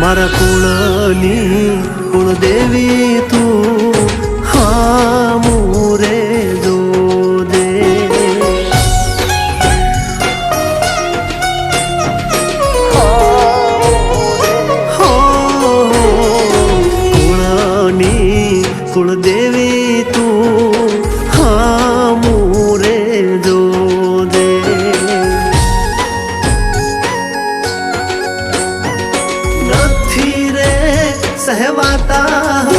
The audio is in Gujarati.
મારા કુળની કુળદેવી તું હા મુરે જો દે કુળની કુળદેવી તું હા મુરે જો દે નથી રે સહેવાતા